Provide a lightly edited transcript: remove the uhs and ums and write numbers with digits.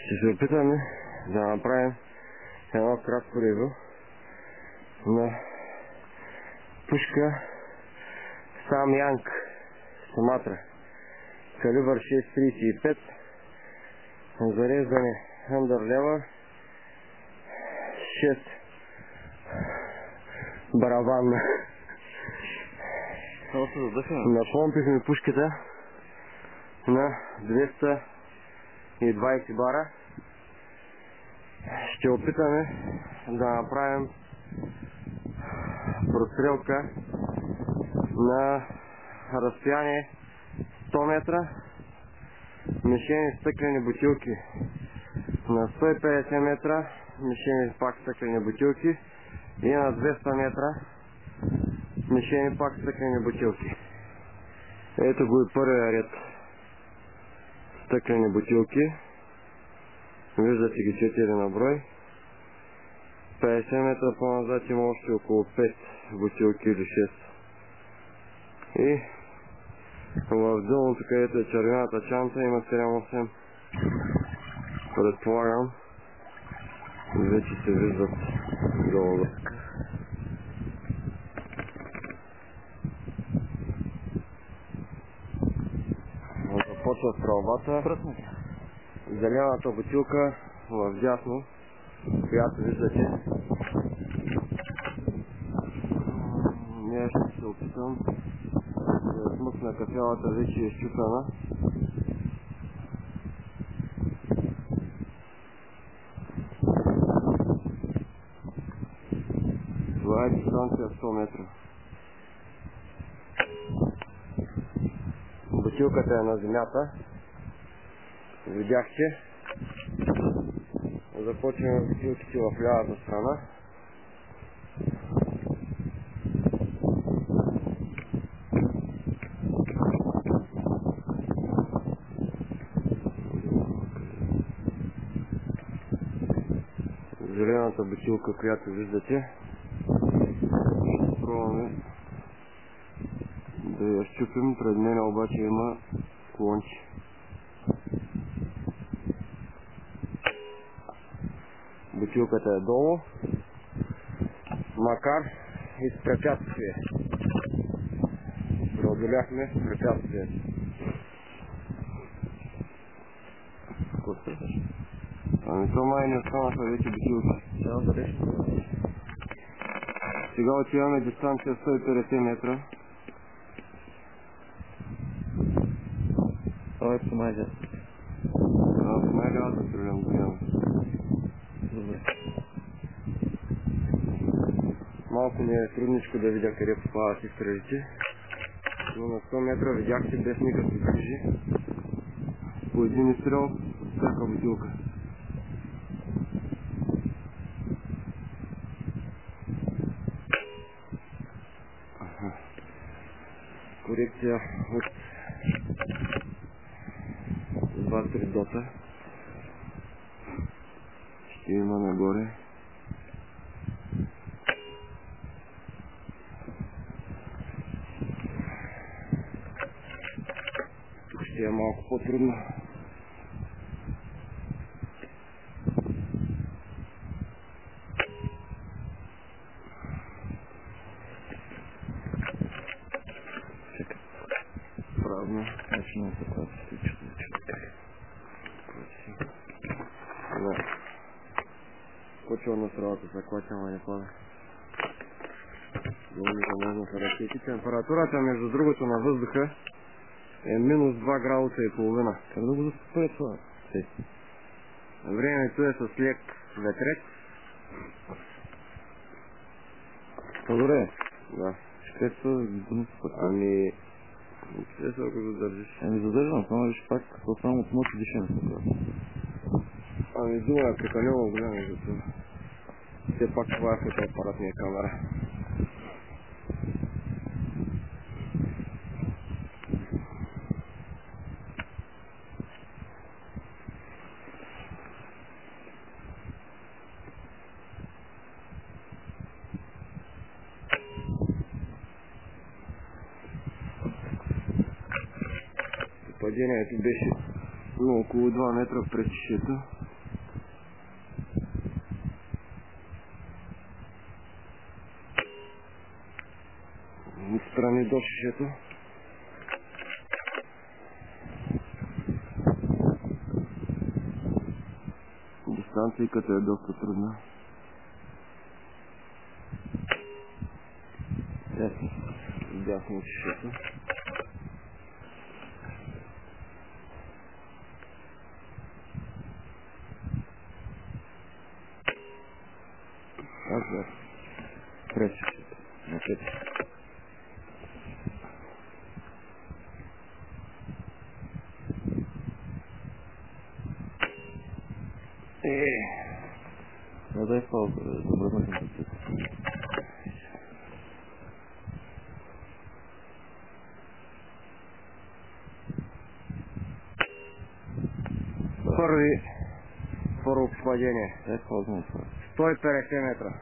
Ще се опитаме да направим едно кратко ревю на пушка Самянг Суматра, калибър 6.35, зареждане Underlever, 6 барабанна. Напомпихме пушката на 220 бара. Ще опитаме да направим прострелка на разстояние 100 метра, мишени стъклени бутилки на 150 метра, мишени пак стъклени бутилки и на 200 метра мишени пак стъклени бутилки. Ето го и първия ред стъклени бутилки. Виждате ги 4 на брой. 50 метра по-назад има още около 5 бутилки или 6. И в долното, където е червената чанта, има 7-8. Предполагам, вече се виждат долу. Започва стрелбата. Зелената бутилка в дясно, която виждате. Ние ще се опитам да смъкна кафявата, вече е счупена. Това е дистанция 100 метра. Бутилката е на земята. Видяхте. Започваме бутилките в лявата страна. Зелената бутилка, която виждате, ще пробваме да я щупим. Пред мен обаче има клонче. Бутилката е долу, макар и с препятствие. Преодоляхме препятствието. Ами то май не останаха вече бутилки. Сега отиваме дистанция 150 метра. Това е помага. Помага аз да стрелям до няма. Добре. Малко ми е трудничко да видя къде попадат и стрелите, но на 100 метра видяхте без никакви грижи. По един изстрел всяка бутилка. Корекция от 2-3 дота ще има нагоре. Тук ще е малко по-трудно. Правно. Начинам се това се случва. Да. Почва на стрелата за клача, ама не пада. Долу можно са ракети. Температурата, между другото, на въздуха е минус 2 градуса и половина. Как да го заспре това? Времето е с лек ветрец. Добре. Да. Ще се Ами... Ще се ако задържиш. Ами задържам, само виж пак, само от мъчи дишане. Ами дума е прекалено голямо за това. Все пак това е фотоапаратния камера. Падението беше около 2 метра пред чешето. Отстрани до шишето. Дистанцията е доста трудна. Ясно. Дясно от шишето. Аз да. През шишето. Напред. Да дай пауза, добре на компютър. Първо попадение. Дай пауза на това. 150 метра.